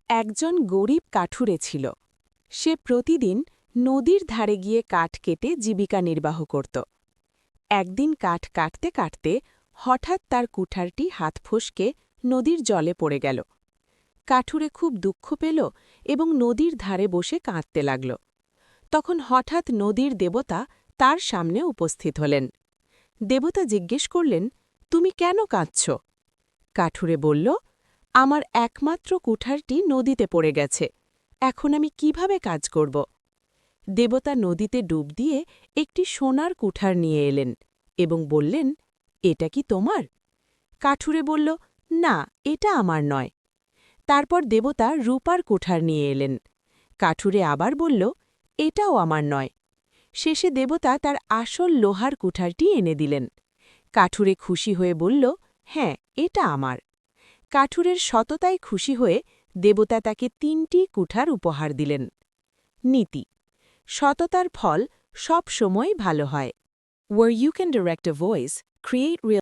একজন গরিব কাঠুরে ছিল। সে প্রতিদিন নদীর ধারে গিয়ে কাঠ কেটে জীবিকা নির্বাহ করত। একদিন কাঠ কাটতে কাটতে হঠাৎ তার কুঠারটি হাত ফসকে নদীর জলে পড়ে গেল। কাঠুরে খুব দুঃখ পেল এবং নদীর ধারে বসে কাঁদতে লাগল। তখন হঠাৎ নদীর দেবতা তার সামনে উপস্থিত হলেন। দেবতা জিজ্ঞেস করলেন, তুমি কেন কাঁদছ? কাঠুরে বলল, আমার একমাত্র কুঠারটি নদীতে পড়ে গেছে, এখন আমি কিভাবে কাজ করব? দেবতা নদীতে ডুব দিয়ে একটি সোনার কুঠার নিয়ে এলেন এবং বললেন, এটা কি তোমার? কাঠুরে বলল, না, এটা আমার নয়। তারপর দেবতা রূপার কুঠার নিয়ে এলেন। কাঠুরে আবার বলল, এটাও আমার নয়। শেষে দেবতা তার আসল লোহার কুঠারটি এনে দিলেন। কাঠুরে খুশি হয়ে বলল, হ্যাঁ, এটা আমার। কাঠুরের সততায় খুশি হয়ে দেবতা তাকে ৩টি কুঠার উপহার দিলেন। নীতি: সততার ফল সব সময় ভালো হয়। Where you can direct a voice, create real